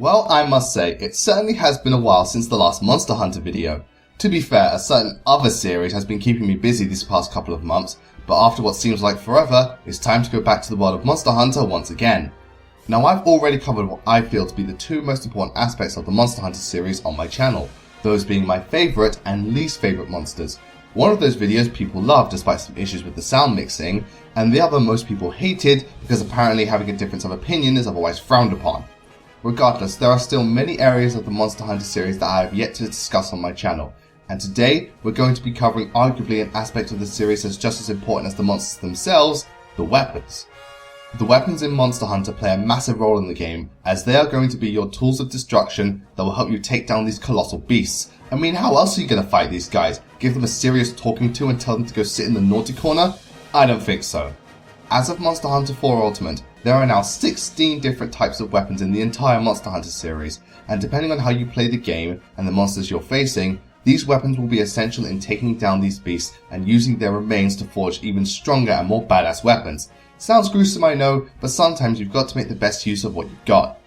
Well, I must say, it certainly has been a while since the last Monster Hunter video. To be fair, a certain other series has been keeping me busy these past couple of months, but after what seems like forever, it's time to go back to the world of Monster Hunter once again. Now, I've already covered what I feel to be the two most important aspects of the Monster Hunter series on my channel, those being my favourite and least favourite monsters. One of those videos people loved despite some issues with the sound mixing, and the other most people hated because apparently having a difference of opinion is otherwise frowned upon. Regardless, there are still many areas of the Monster Hunter series that I have yet to discuss on my channel, and today we're going to be covering arguably an aspect of the series that's just as important as the monsters themselves, the weapons. The weapons in Monster Hunter play a massive role in the game, as they are going to be your tools of destruction that will help you take down these colossal beasts. I mean, how else are you going to fight these guys? Give them a serious talking to and tell them to go sit in the naughty corner? I don't think so. As of Monster Hunter 4 Ultimate, there are now 16 different types of weapons in the entire Monster Hunter series, and depending on how you play the game and the monsters you're facing, these weapons will be essential in taking down these beasts and using their remains to forge even stronger and more badass weapons. Sounds gruesome, I know, but sometimes you've got to make the best use of what you've got.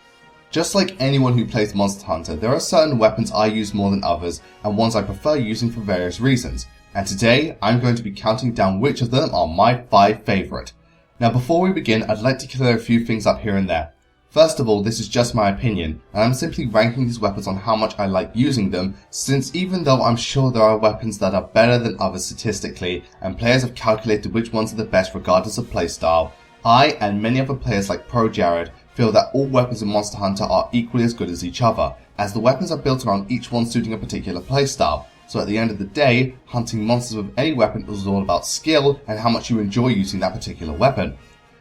Just like anyone who plays Monster Hunter, there are certain weapons I use more than others, and ones I prefer using for various reasons, and today I'm going to be counting down which of them are my 5 favourite. Now before we begin, I'd like to clear a few things up here and there. First of all, this is just my opinion, and I'm simply ranking these weapons on how much I like using them, since even though I'm sure there are weapons that are better than others statistically, and players have calculated which ones are the best regardless of playstyle, I, and many other players like Pro Jared, feel that all weapons in Monster Hunter are equally as good as each other, as the weapons are built around each one suiting a particular playstyle. So at the end of the day, hunting monsters with any weapon is all about skill and how much you enjoy using that particular weapon.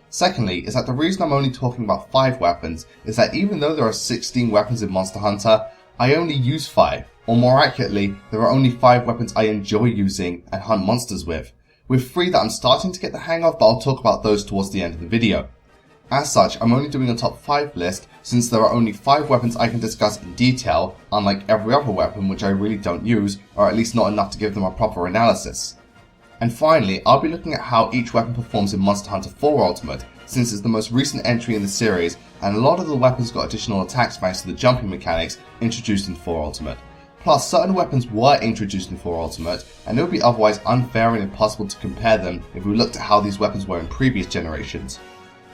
Secondly, is that the reason I'm only talking about 5 weapons is that even though there are 16 weapons in Monster Hunter, I only use 5, or more accurately, there are only 5 weapons I enjoy using and hunt monsters with 3 that I'm starting to get the hang of, but I'll talk about those towards the end of the video. As such, I'm only doing a top 5 list since there are only 5 weapons I can discuss in detail, unlike every other weapon which I really don't use, or at least not enough to give them a proper analysis. And finally, I'll be looking at how each weapon performs in Monster Hunter 4 Ultimate, since it's the most recent entry in the series, and a lot of the weapons got additional attacks thanks to the jumping mechanics introduced in 4 Ultimate. Plus, certain weapons were introduced in 4 Ultimate, and it would be otherwise unfair and impossible to compare them if we looked at how these weapons were in previous generations.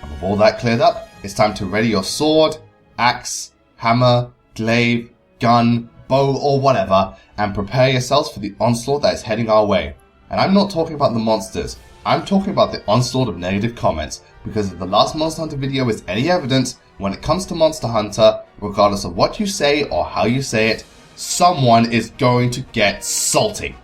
And with all that cleared up, it's time to ready your sword, axe, hammer, glaive, gun, bow, or whatever, and prepare yourselves for the onslaught that is heading our way. And I'm not talking about the monsters, I'm talking about the onslaught of negative comments, because if the last Monster Hunter video is any evidence, when it comes to Monster Hunter, regardless of what you say or how you say it, someone is going to get salty.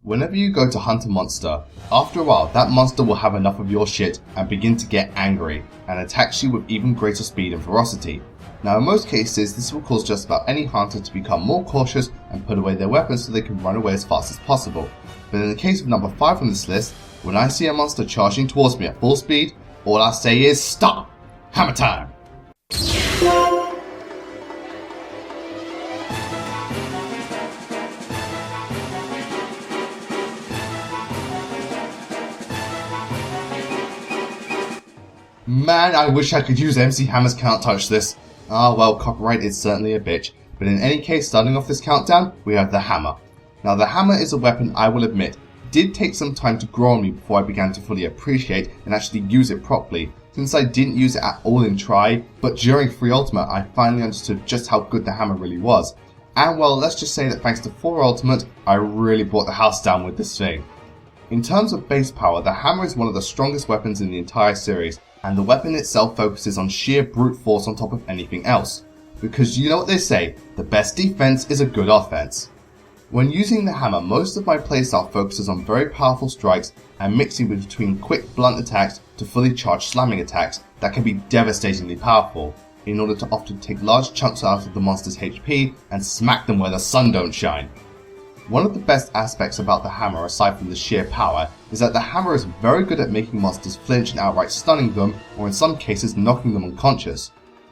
Whenever you go to hunt a monster, after a while that monster will have enough of your shit and begin to get angry, and attacks you with even greater speed and ferocity. Now in most cases this will cause just about any hunter to become more cautious and put away their weapons so they can run away as fast as possible. But in the case of number 5 on this list, when I see a monster charging towards me at full speed, all I say is stop! Hammer time! Man, I wish I could use MC Hammer's Can't Touch This. Ah well, copyright is certainly a bitch, but in any case, starting off this countdown, we have the hammer. Now the hammer is a weapon I will admit did take some time to grow on me before I began to fully appreciate and actually use it properly, since I didn't use it at all in Try, but during 3 Ultimate I finally understood just how good the hammer really was. And well, let's just say that thanks to 4 Ultimate, I really brought the house down with this thing. In terms of base power, the hammer is one of the strongest weapons in the entire series, and the weapon itself focuses on sheer brute force on top of anything else. Because you know what they say, the best defense is a good offense. When using the hammer, most of my playstyle focuses on very powerful strikes and mixing between quick blunt attacks to fully charged slamming attacks that can be devastatingly powerful, in order to often take large chunks out of the monster's HP and smack them where the sun don't shine. One of the best aspects about the hammer, aside from the sheer power, is that the hammer is very good at making monsters flinch and outright stunning them, or in some cases knocking them unconscious.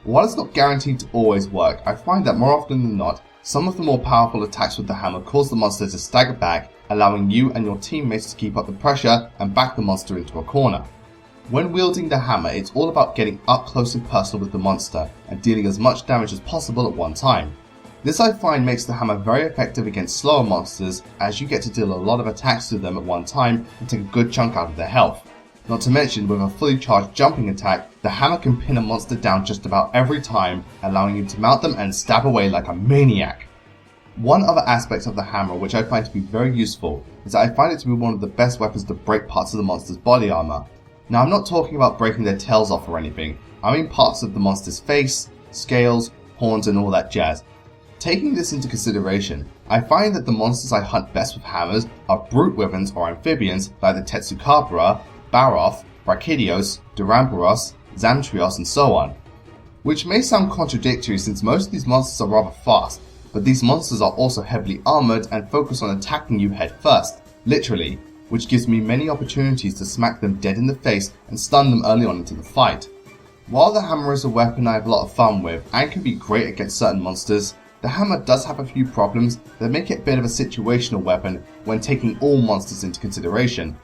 While it's not guaranteed to always work, I find that more often than not, some of the more powerful attacks with the hammer cause the monster to stagger back, allowing you and your teammates to keep up the pressure and back the monster into a corner. When wielding the hammer, it's all about getting up close and personal with the monster and dealing as much damage as possible at one time. This I find makes the hammer very effective against slower monsters, as you get to deal a lot of attacks to them at one time and take a good chunk out of their health. Not to mention, with a fully charged jumping attack, the hammer can pin a monster down just about every time, allowing you to mount them and stab away like a maniac. One other aspect of the hammer which I find to be very useful is that I find it to be one of the best weapons to break parts of the monster's body armor. Now, I'm not talking about breaking their tails off or anything, I mean parts of the monster's face, scales, horns and all that jazz. Taking this into consideration, I find that the monsters I hunt best with hammers are brute weapons or amphibians like the Tetsukabra, Baroth, Brachydios, Duramboros, Zamtrios and so on. Which may sound contradictory since most of these monsters are rather fast, but these monsters are also heavily armoured and focus on attacking you head first, literally, which gives me many opportunities to smack them dead in the face and stun them early on into the fight. While the hammer is a weapon I have a lot of fun with and can be great against certain monsters, the hammer does have a few problems that make it a bit of a situational weapon when taking all monsters into consideration.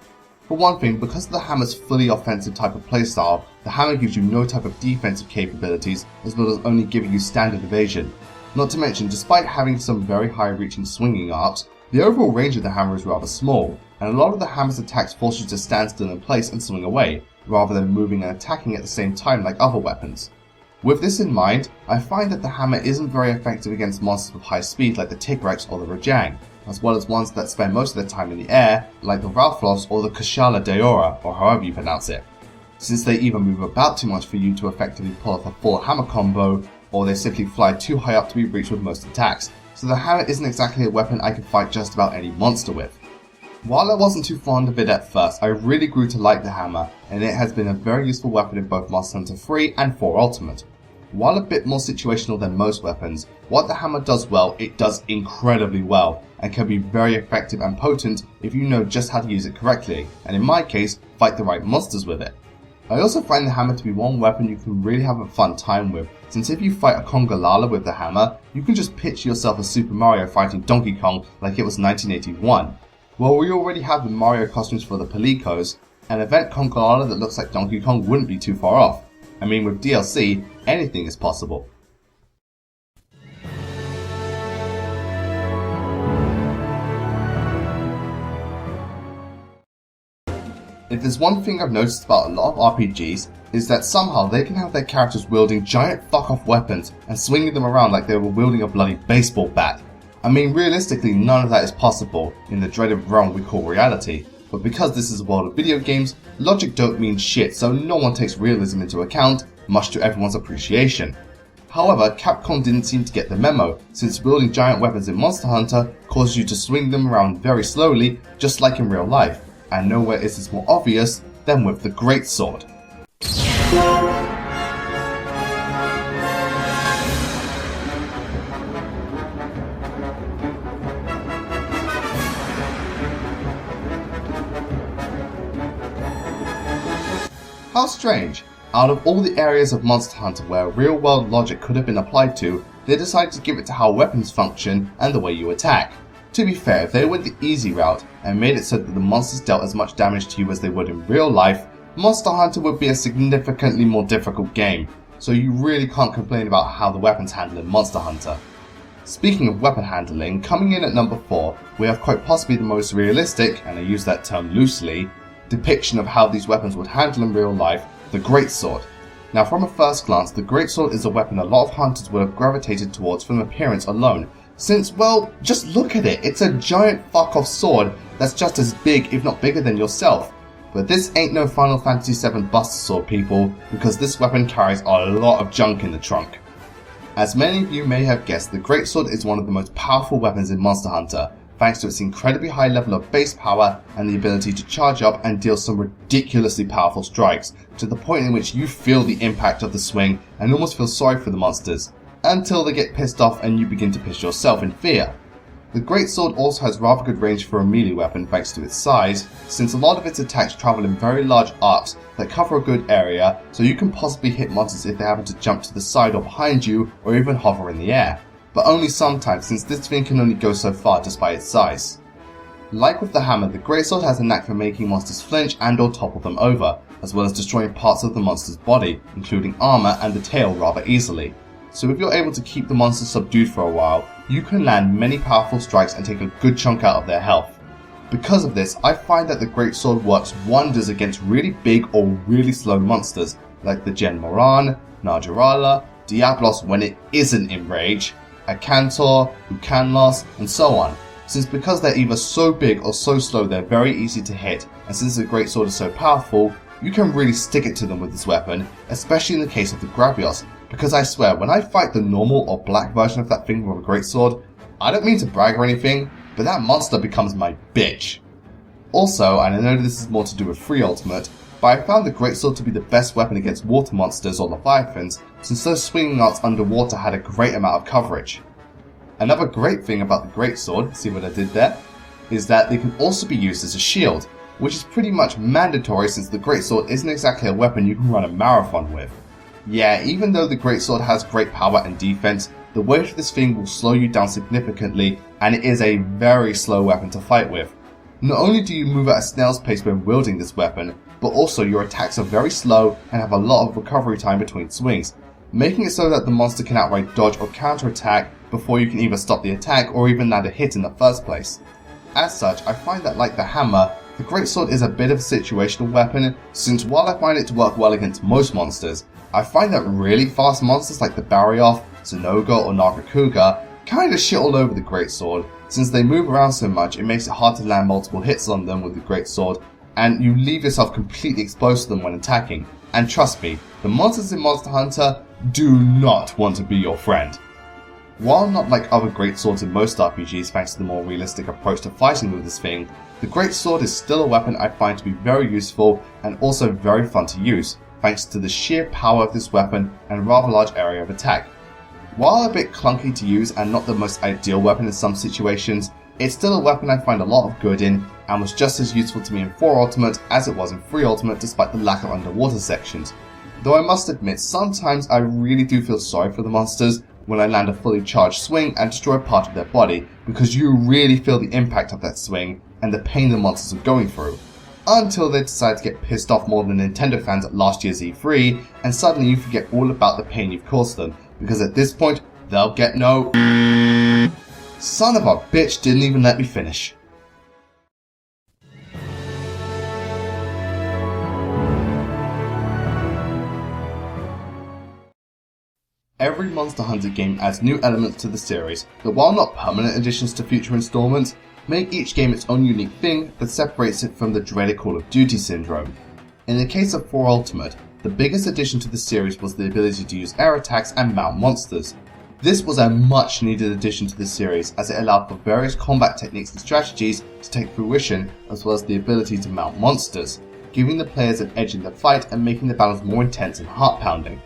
For one thing, because of the hammer's fully offensive type of playstyle, the hammer gives you no type of defensive capabilities as well as only giving you standard evasion. Not to mention, despite having some very high reaching swinging arcs, the overall range of the hammer is rather small, and a lot of the hammer's attacks force you to stand still in place and swing away, rather than moving and attacking at the same time like other weapons. With this in mind, I find that the hammer isn't very effective against monsters with high speed like the Tigrex or the Rajang, as well as ones that spend most of their time in the air, like the Ralphlos or the Kushala Deora, or however you pronounce it, since they either move about too much for you to effectively pull off a full hammer combo, or they simply fly too high up to be reached with most attacks, so the hammer isn't exactly a weapon I can fight just about any monster with. While I wasn't too fond of it at first, I really grew to like the hammer, and it has been a very useful weapon in both Monster Hunter 3 and 4 Ultimate. While a bit more situational than most weapons, what the hammer does well, it does incredibly well, and can be very effective and potent if you know just how to use it correctly, and in my case, fight the right monsters with it. I also find the hammer to be one weapon you can really have a fun time with, since if you fight a Conga Lala with the hammer, you can just picture yourself as Super Mario fighting Donkey Kong like it was 1981. Well, we already have the Mario costumes for the Palicos, an event Conga Lala that looks like Donkey Kong wouldn't be too far off. I mean, with DLC, anything is possible. If there's one thing I've noticed about a lot of RPGs, is that somehow they can have their characters wielding giant fuck-off weapons and swinging them around like they were wielding a bloody baseball bat. I mean, realistically, none of that is possible in the dreaded realm we call reality. But because this is a world of video games, logic don't mean shit, so no one takes realism into account, much to everyone's appreciation. However, Capcom didn't seem to get the memo, since wielding giant weapons in Monster Hunter causes you to swing them around very slowly, just like in real life, and nowhere is this more obvious than with the Greatsword. How strange. Out of all the areas of Monster Hunter where real-world logic could have been applied to, they decided to give it to how weapons function and the way you attack. To be fair, if they went the easy route and made it so that the monsters dealt as much damage to you as they would in real life, Monster Hunter would be a significantly more difficult game, so you really can't complain about how the weapons handle in Monster Hunter. Speaking of weapon handling, coming in at number 4, we have quite possibly the most realistic, and I use that term loosely, depiction of how these weapons would handle in real life, the Greatsword. Now, from a first glance, the Greatsword is a weapon a lot of hunters would have gravitated towards from appearance alone, since, well, just look at it, it's a giant fuck-off sword that's just as big, if not bigger than yourself. But this ain't no Final Fantasy VII Buster Sword, people, because this weapon carries a lot of junk in the trunk. As many of you may have guessed, the Greatsword is one of the most powerful weapons in Monster Hunter, thanks to its incredibly high level of base power and the ability to charge up and deal some ridiculously powerful strikes, to the point in which you feel the impact of the swing and almost feel sorry for the monsters, until they get pissed off and you begin to piss yourself in fear. The greatsword also has rather good range for a melee weapon thanks to its size, since a lot of its attacks travel in very large arcs that cover a good area, so you can possibly hit monsters if they happen to jump to the side or behind you or even hover in the air, but only sometimes since this thing can only go so far just by its size. Like with the hammer, the greatsword has a knack for making monsters flinch and or topple them over, as well as destroying parts of the monster's body, including armor and the tail rather easily. So if you're able to keep the monster subdued for a while, you can land many powerful strikes and take a good chunk out of their health. Because of this, I find that the greatsword works wonders against really big or really slow monsters, like the Gen Moran, Najarala, Diablos when it isn't in rage, Akantor, Ukanlos, and so on. Since because they're either so big or so slow they're very easy to hit, and since the greatsword is so powerful, you can really stick it to them with this weapon, especially in the case of the Gravios, because I swear when I fight the normal or black version of that thing with a greatsword, I don't mean to brag or anything, but that monster becomes my bitch. Also, and I know this is more to do with free ultimate, but I found the greatsword to be the best weapon against water monsters or leviathans, since those swinging arts underwater had a great amount of coverage. Another great thing about the greatsword, see what I did there, is that they can also be used as a shield, which is pretty much mandatory since the greatsword isn't exactly a weapon you can run a marathon with. Yeah, even though the greatsword has great power and defense, the weight of this thing will slow you down significantly, and it is a very slow weapon to fight with. Not only do you move at a snail's pace when wielding this weapon, but also your attacks are very slow and have a lot of recovery time between swings, making it so that the monster can outright dodge or counterattack before you can either stop the attack or even land a hit in the first place. As such, I find that like the hammer, the greatsword is a bit of a situational weapon, since while I find it to work well against most monsters, I find that really fast monsters like the Barioth, Zenoga or Nagakuga kinda shit all over the greatsword. Since they move around so much, it makes it hard to land multiple hits on them with the greatsword, and you leave yourself completely exposed to them when attacking. And trust me, the monsters in Monster Hunter do not want to be your friend. While not like other greatswords in most RPGs thanks to the more realistic approach to fighting with this thing, the greatsword is still a weapon I find to be very useful and also very fun to use, thanks to the sheer power of this weapon and rather large area of attack. While a bit clunky to use and not the most ideal weapon in some situations, it's still a weapon I find a lot of good in and was just as useful to me in 4 Ultimate as it was in 3 Ultimate despite the lack of underwater sections. Though I must admit, sometimes I really do feel sorry for the monsters when I land a fully charged swing and destroy part of their body, because you really feel the impact of that swing and the pain the monsters are going through. Until they decide to get pissed off more than Nintendo fans at last year's E3, and suddenly you forget all about the pain you've caused them, because at this point, they'll get no... Son of a bitch didn't even let me finish. Every Monster Hunter game adds new elements to the series that, while not permanent additions to future installments, make each game its own unique thing that separates it from the dreaded Call of Duty syndrome. In the case of 4 Ultimate, the biggest addition to the series was the ability to use air attacks and mount monsters. This was a much needed addition to the series as it allowed for various combat techniques and strategies to take fruition, as well as the ability to mount monsters, giving the players an edge in the fight and making the battles more intense and heart-pounding.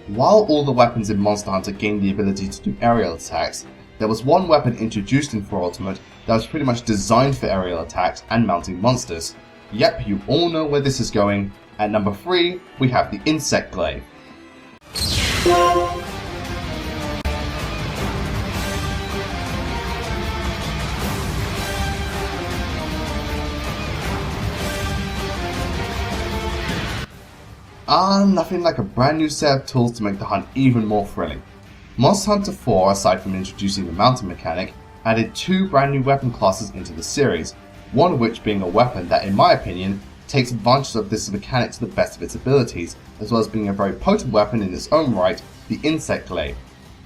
While all the weapons in Monster Hunter gained the ability to do aerial attacks, there was one weapon introduced in 4 Ultimate that was pretty much designed for aerial attacks and mounting monsters. Yep, you all know where this is going. At number 3, we have the Insect Glaive. Nothing like a brand new set of tools to make the hunt even more thrilling. Monster Hunter 4, aside from introducing the mounting mechanic, added 2 brand new weapon classes into the series, one of which being a weapon that, in my opinion, takes advantage of this mechanic to the best of its abilities, as well as being a very potent weapon in its own right, the Insect Glaive.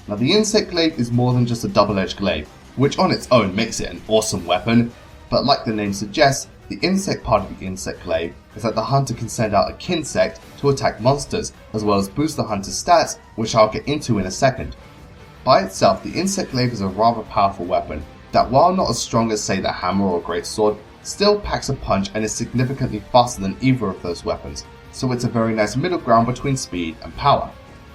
Now the Insect Glaive is more than just a double-edged glaive, which on its own makes it an awesome weapon, but like the name suggests, the insect part of the Insect Glaive is that the hunter can send out a kinsect to attack monsters, as well as boost the hunter's stats, which I'll get into in a second. By itself, the Insect Glaive is a rather powerful weapon that, while not as strong as say the hammer or greatsword, still packs a punch and is significantly faster than either of those weapons, so it's a very nice middle ground between speed and power.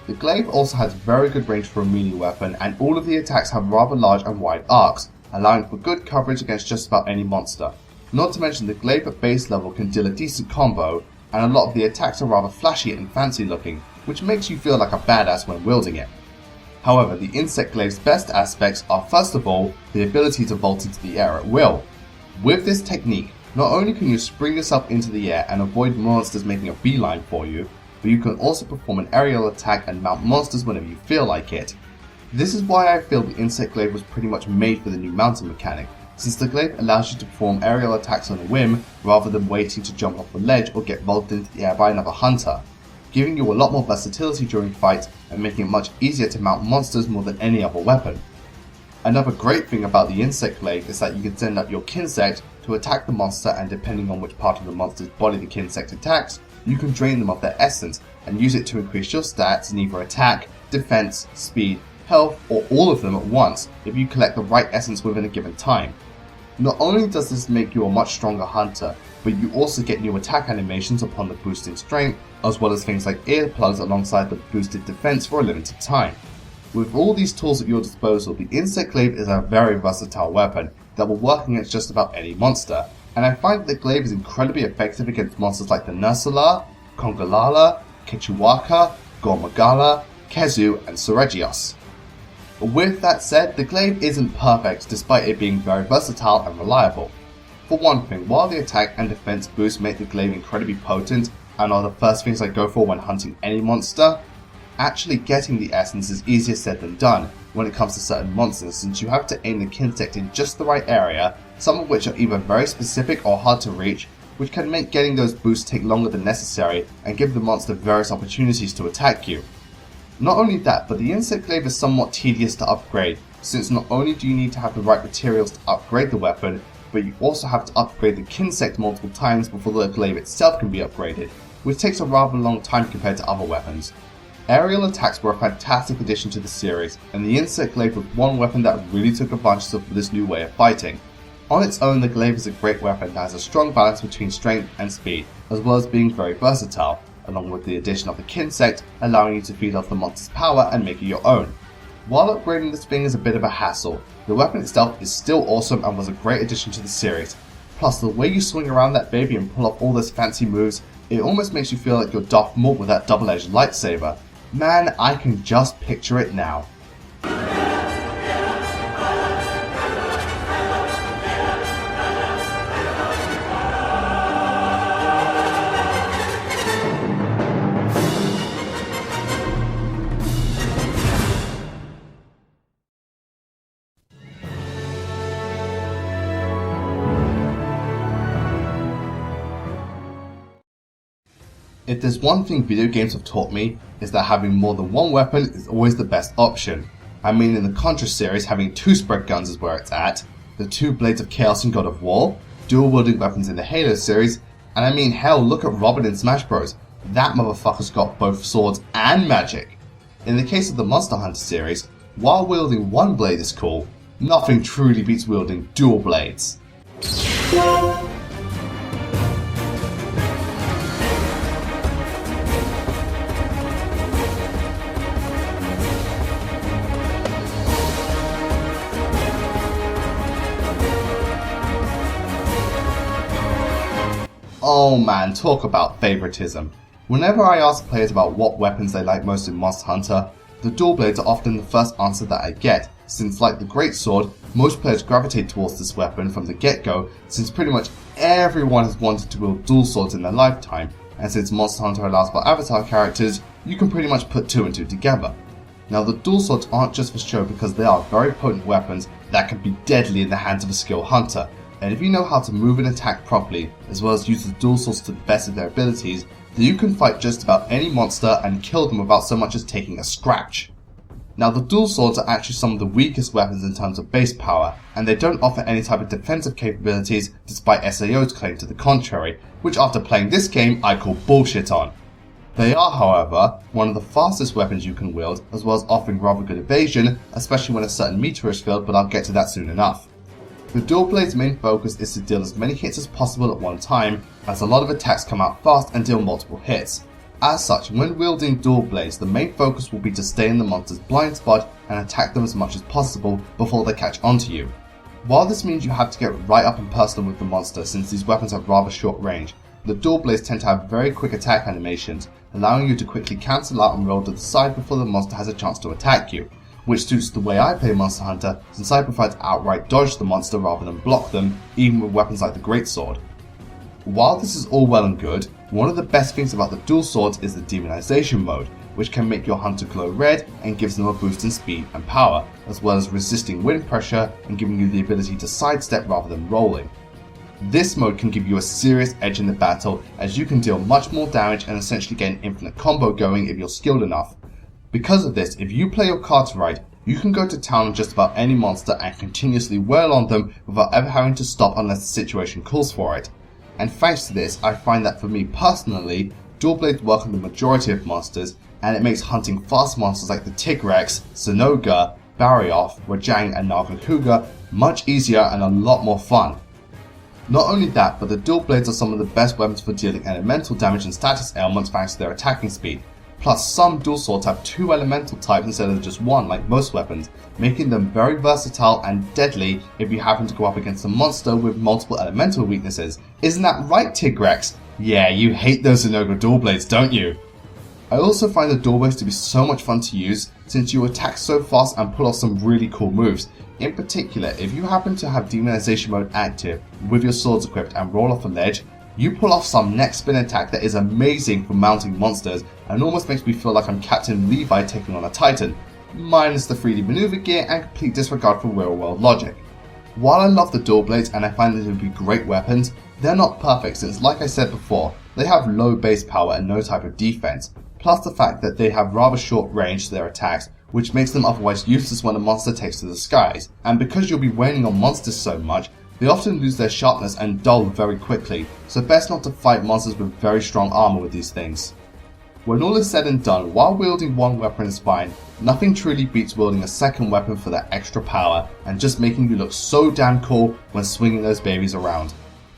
The glaive also has very good range for a melee weapon, and all of the attacks have rather large and wide arcs, allowing for good coverage against just about any monster. Not to mention the glaive at base level can deal a decent combo, and a lot of the attacks are rather flashy and fancy looking, which makes you feel like a badass when wielding it. However, the insect glaive's best aspects are first of all, the ability to vault into the air at will. With this technique, not only can you spring yourself into the air and avoid monsters making a beeline for you, but you can also perform an aerial attack and mount monsters whenever you feel like it. This is why I feel the insect glaive was pretty much made for the new mountain mechanic, since the glaive allows you to perform aerial attacks on a whim rather than waiting to jump off the ledge or get vaulted into the air by another hunter, giving you a lot more versatility during fights and making it much easier to mount monsters more than any other weapon. Another great thing about the insect glaive is that you can send out your kinsect to attack the monster, and depending on which part of the monster's body the kinsect attacks, you can drain them of their essence and use it to increase your stats in either attack, defense, speed, health, or all of them at once if you collect the right essence within a given time. Not only does this make you a much stronger hunter, but you also get new attack animations upon the boost in strength, as well as things like earplugs alongside the boosted defense for a limited time. With all these tools at your disposal, the insect glaive is a very versatile weapon that will work against just about any monster, and I find that the glaive is incredibly effective against monsters like the Nursula, Congalala, Kichiwaka, Gormagala, Kezu, and Soregios. With that said, the glaive isn't perfect despite it being very versatile and reliable. For one thing, while the attack and defense boosts make the glaive incredibly potent and are the first things I go for when hunting any monster, actually getting the essence is easier said than done when it comes to certain monsters, since you have to aim the kinsect in just the right area, some of which are either very specific or hard to reach, which can make getting those boosts take longer than necessary and give the monster various opportunities to attack you. Not only that, but the insect glaive is somewhat tedious to upgrade, since not only do you need to have the right materials to upgrade the weapon, but you also have to upgrade the kinsect multiple times before the glaive itself can be upgraded, which takes a rather long time compared to other weapons. Aerial attacks were a fantastic addition to the series, and the insect glaive was one weapon that really took advantage of this new way of fighting. On its own, the glaive is a great weapon that has a strong balance between strength and speed, as well as being very versatile, along with the addition of the kinsect, allowing you to feed off the monster's power and make it your own. While upgrading this thing is a bit of a hassle, the weapon itself is still awesome and was a great addition to the series. Plus, the way you swing around that baby and pull off all those fancy moves, it almost makes you feel like you're Darth Maul with that double-edged lightsaber. Man, I can just picture it now. If there's one thing video games have taught me, is that having more than one weapon is always the best option. I mean, in the Contra series, having 2 spread guns is where it's at, the 2 Blades of Chaos in God of War, dual wielding weapons in the Halo series, and I mean hell, look at Robin in Smash Bros. That motherfucker's got both swords and magic. In the case of the Monster Hunter series, while wielding one blade is cool, nothing truly beats wielding dual blades. Oh man, talk about favoritism. Whenever I ask players about what weapons they like most in Monster Hunter, the dual blades are often the first answer that I get, since like the Great Sword, most players gravitate towards this weapon from the get-go, since pretty much everyone has wanted to wield dual swords in their lifetime, and since Monster Hunter allows for avatar characters, you can pretty much put 2 and 2 together. Now the dual swords aren't just for show because they are very potent weapons that can be deadly in the hands of a skilled hunter, and if you know how to move and attack properly, as well as use the dual swords to the best of their abilities, then you can fight just about any monster and kill them without so much as taking a scratch. Now the dual swords are actually some of the weakest weapons in terms of base power, and they don't offer any type of defensive capabilities despite SAO's claim to the contrary, which after playing this game I call bullshit on. They are, however, one of the fastest weapons you can wield, as well as offering rather good evasion, especially when a certain meter is filled, but I'll get to that soon enough. The dual blade's main focus is to deal as many hits as possible at one time, as a lot of attacks come out fast and deal multiple hits. As such, when wielding dual blades, the main focus will be to stay in the monster's blind spot and attack them as much as possible before they catch onto you. While this means you have to get right up and personal with the monster since these weapons have rather short range, the dual blades tend to have very quick attack animations, allowing you to quickly cancel out and roll to the side before the monster has a chance to attack you, which suits the way I play Monster Hunter since I prefer to outright dodge the monster rather than block them, even with weapons like the Greatsword. While this is all well and good, one of the best things about the dual swords is the demonization mode, which can make your hunter glow red and gives them a boost in speed and power, as well as resisting wind pressure and giving you the ability to sidestep rather than rolling. This mode can give you a serious edge in the battle as you can deal much more damage and essentially get an infinite combo going if you're skilled enough. Because of this, if you play your cards right, you can go to town on just about any monster and continuously wail on them without ever having to stop unless the situation calls for it. And thanks to this, I find that for me personally, dual blades work on the majority of monsters, and it makes hunting fast monsters like the Tigrex, Zenoga, Barioth, Rajang and Nargacuga much easier and a lot more fun. Not only that, but the dual blades are some of the best weapons for dealing elemental damage and status ailments thanks to their attacking speed. Plus, some dual swords have 2 elemental types instead of just 1 like most weapons, making them very versatile and deadly if you happen to go up against a monster with multiple elemental weaknesses. Isn't that right, Tigrex? Yeah, you hate those Zenoga dual blades, don't you? I also find the dual blades to be so much fun to use since you attack so fast and pull off some really cool moves. In particular, if you happen to have demonization mode active with your swords equipped and roll off a ledge, you pull off some neck spin attack that is amazing for mounting monsters and almost makes me feel like I'm Captain Levi taking on a Titan, minus the 3D maneuver gear and complete disregard for real world logic. While I love the dual blades and I find them to be great weapons, they're not perfect since, like I said before, they have low base power and no type of defense, plus the fact that they have rather short range to their attacks, which makes them otherwise useless when a monster takes to the skies, and because you'll be wailing on monsters so much, they often lose their sharpness and dull very quickly, so best not to fight monsters with very strong armor with these things. When all is said and done, while wielding one weapon is fine, nothing truly beats wielding a second weapon for that extra power and just making you look so damn cool when swinging those babies around.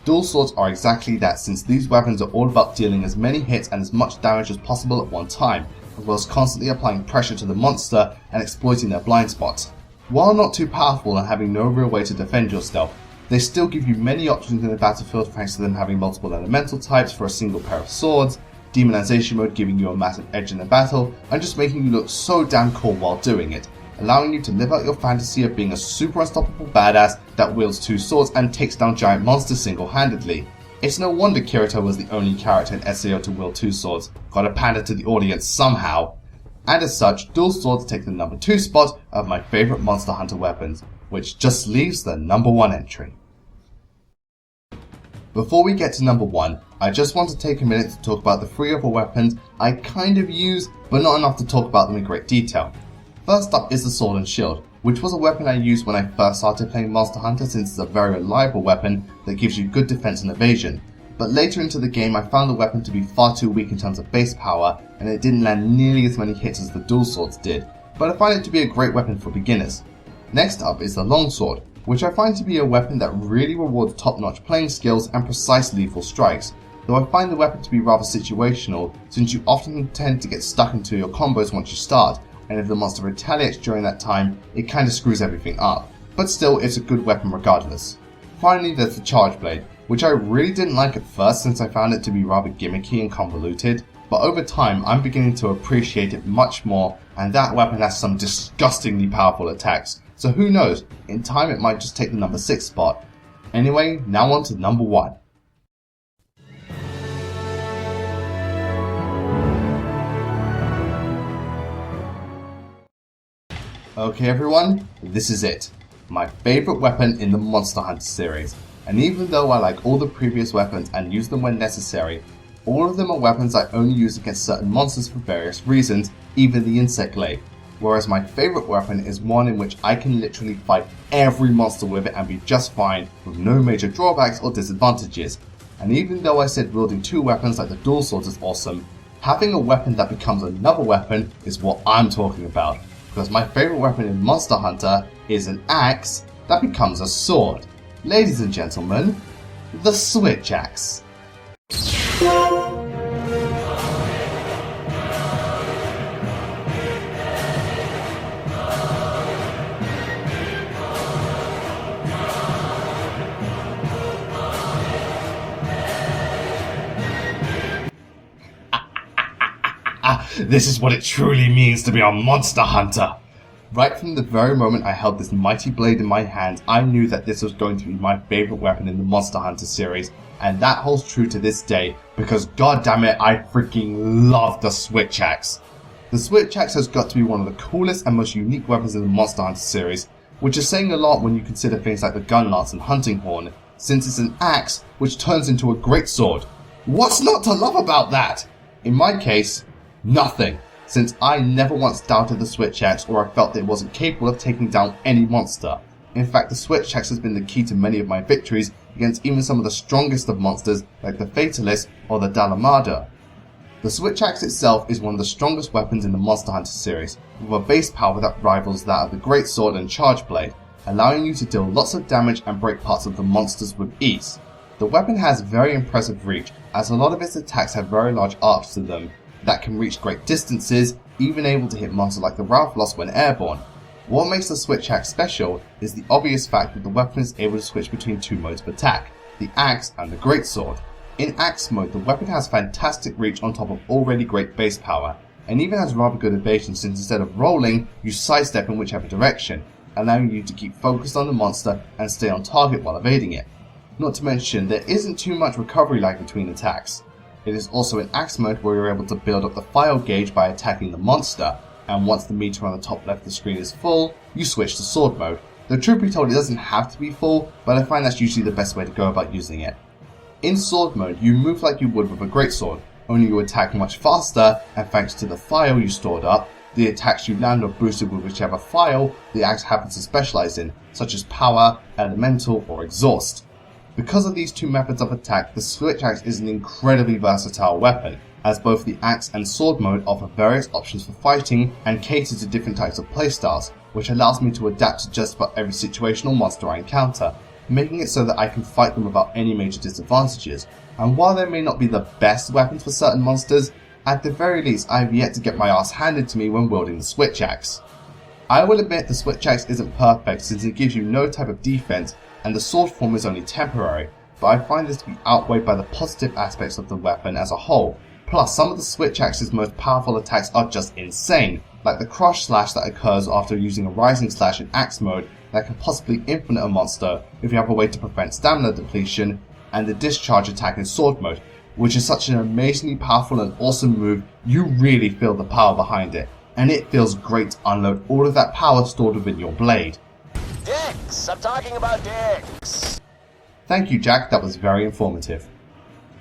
Dual swords are exactly that since these weapons are all about dealing as many hits and as much damage as possible at one time, as well as constantly applying pressure to the monster and exploiting their blind spots. While not too powerful and having no real way to defend yourself, they still give you many options in the battlefield thanks to them having multiple elemental types for a single pair of swords, demonization mode giving you a massive edge in the battle, and just making you look so damn cool while doing it, allowing you to live out your fantasy of being a super unstoppable badass that wields 2 swords and takes down giant monsters single-handedly. It's no wonder Kirito was the only character in SAO to wield 2 swords, gotta pander to the audience somehow. And as such, dual swords take the number 2 spot of my favourite Monster Hunter weapons, which just leaves the number 1 entry. Before we get to number 1, I just want to take a minute to talk about the 3 other weapons I kind of use, but not enough to talk about them in great detail. First up is the Sword and Shield, which was a weapon I used when I first started playing Monster Hunter since it's a very reliable weapon that gives you good defense and evasion. But later into the game I found the weapon to be far too weak in terms of base power, and it didn't land nearly as many hits as the dual swords did, but I find it to be a great weapon for beginners. Next up is the Longsword, which I find to be a weapon that really rewards top-notch playing skills and precise lethal strikes, though I find the weapon to be rather situational since you often tend to get stuck into your combos once you start, and if the monster retaliates during that time, it kinda screws everything up. But still, it's a good weapon regardless. Finally, there's the Charge Blade, which I really didn't like at first since I found it to be rather gimmicky and convoluted, but over time I'm beginning to appreciate it much more, and that weapon has some disgustingly powerful attacks, so who knows, in time it might just take the number 6 spot. Anyway, now on to number 1. Okay everyone, this is it. My favourite weapon in the Monster Hunter series. And even though I like all the previous weapons and use them when necessary, all of them are weapons I only use against certain monsters for various reasons, even the insect glaive. Whereas my favourite weapon is one in which I can literally fight every monster with it and be just fine with no major drawbacks or disadvantages. And even though I said wielding 2 weapons like the dual swords is awesome, having a weapon that becomes another weapon is what I'm talking about. Because my favourite weapon in Monster Hunter is an axe that becomes a sword. Ladies and gentlemen, the Switch Axe. This is what it truly means to be a monster hunter. Right from the very moment I held this mighty blade in my hand, I knew that this was going to be my favourite weapon in the Monster Hunter series, and that holds true to this day, because goddammit, I freaking love the Switch Axe. The Switch Axe has got to be one of the coolest and most unique weapons in the Monster Hunter series, which is saying a lot when you consider things like the gun lance and hunting horn, since it's an axe which turns into a great sword. What's not to love about that? In my case, nothing, since I never once doubted the Switch Axe or I felt that it wasn't capable of taking down any monster. In fact, the Switch Axe has been the key to many of my victories against even some of the strongest of monsters like the Fatalist or the Dalamada. The Switch Axe itself is one of the strongest weapons in the Monster Hunter series, with a base power that rivals that of the Great Sword and Charge Blade, allowing you to deal lots of damage and break parts of the monsters with ease. The weapon has very impressive reach, as a lot of its attacks have very large arcs to them that can reach great distances, even able to hit monsters like the Ralphalos when airborne. What makes the Switch Axe special is the obvious fact that the weapon is able to switch between two modes of attack, the Axe and the Great Sword. In Axe mode, the weapon has fantastic reach on top of already great base power, and even has rather good evasion since instead of rolling, you sidestep in whichever direction, allowing you to keep focused on the monster and stay on target while evading it. Not to mention, there isn't too much recovery lag between attacks. It is also in Axe mode where you're able to build up the fire gauge by attacking the monster, and once the meter on the top left of the screen is full, you switch to sword mode. Though truth be told, it doesn't have to be full, but I find that's usually the best way to go about using it. In sword mode, you move like you would with a greatsword, only you attack much faster, and thanks to the file you stored up, the attacks you land are boosted with whichever file the axe happens to specialize in, such as power, elemental, or exhaust. Because of these two methods of attack, the Switch Axe is an incredibly versatile weapon, as both the axe and sword mode offer various options for fighting and cater to different types of playstyles, which allows me to adapt to just about every situation or monster I encounter, making it so that I can fight them without any major disadvantages. And while they may not be the best weapons for certain monsters, at the very least I have yet to get my ass handed to me when wielding the Switch Axe. I will admit the Switch Axe isn't perfect since it gives you no type of defense and the sword form is only temporary, but I find this to be outweighed by the positive aspects of the weapon as a whole. Plus, some of the Switch Axe's most powerful attacks are just insane, like the Crush Slash that occurs after using a Rising Slash in Axe mode that can possibly infinite a monster if you have a way to prevent stamina depletion, and the Discharge attack in sword mode, which is such an amazingly powerful and awesome move, you really feel the power behind it, and it feels great to unload all of that power stored within your blade. Dicks! I'm talking about dicks! Thank you, Jack, that was very informative.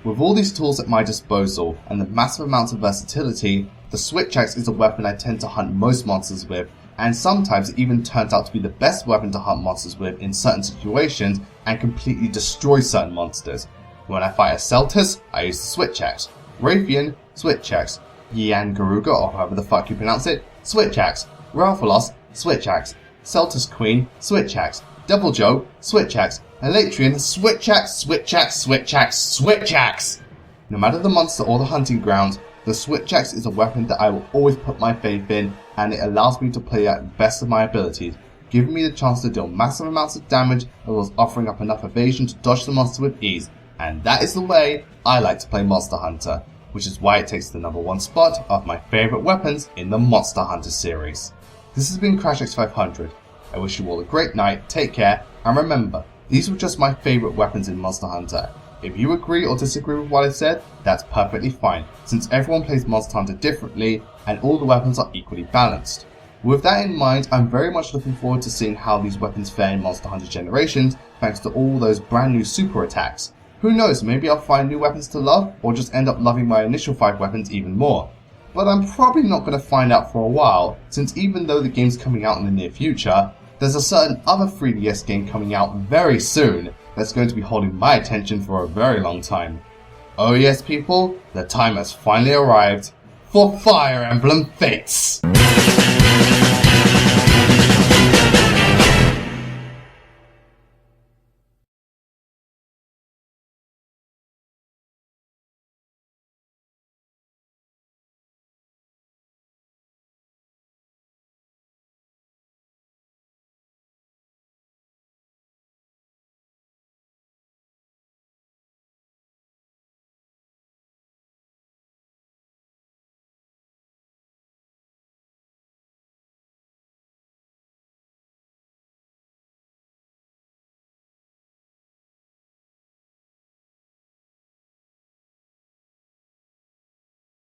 With all these tools at my disposal and the massive amounts of versatility, the Switch Axe is a weapon I tend to hunt most monsters with, and sometimes it even turns out to be the best weapon to hunt monsters with in certain situations and completely destroy certain monsters. When I fight a Celtus, I use the Switch Axe. Raytheon, Switch Axe. Yian Garuga, or however the fuck you pronounce it, Switch Axe. Ralphalos, Switch Axe. Celtus Queen, Switch Axe. Devil Joe, Switch Axe. Elatrian, Switch Axe, Switch Axe, Switch Axe, Switch Axe! No matter the monster or the hunting ground, the Switch Axe is a weapon that I will always put my faith in, and it allows me to play at the best of my abilities, giving me the chance to deal massive amounts of damage as well as offering up enough evasion to dodge the monster with ease. And that is the way I like to play Monster Hunter, which is why it takes the #1 spot of my favourite weapons in the Monster Hunter series. This has been CRASHX500. I wish you all a great night, take care, and remember, these were just my favourite weapons in Monster Hunter. If you agree or disagree with what I said, that's perfectly fine, since everyone plays Monster Hunter differently and all the weapons are equally balanced. With that in mind, I'm very much looking forward to seeing how these weapons fare in Monster Hunter Generations thanks to all those brand new super attacks. Who knows, maybe I'll find new weapons to love or just end up loving my initial 5 weapons even more. But I'm probably not going to find out for a while, since even though the game's coming out in the near future, there's a certain other 3DS game coming out very soon that's going to be holding my attention for a very long time. Oh yes people, the time has finally arrived for Fire Emblem Fates!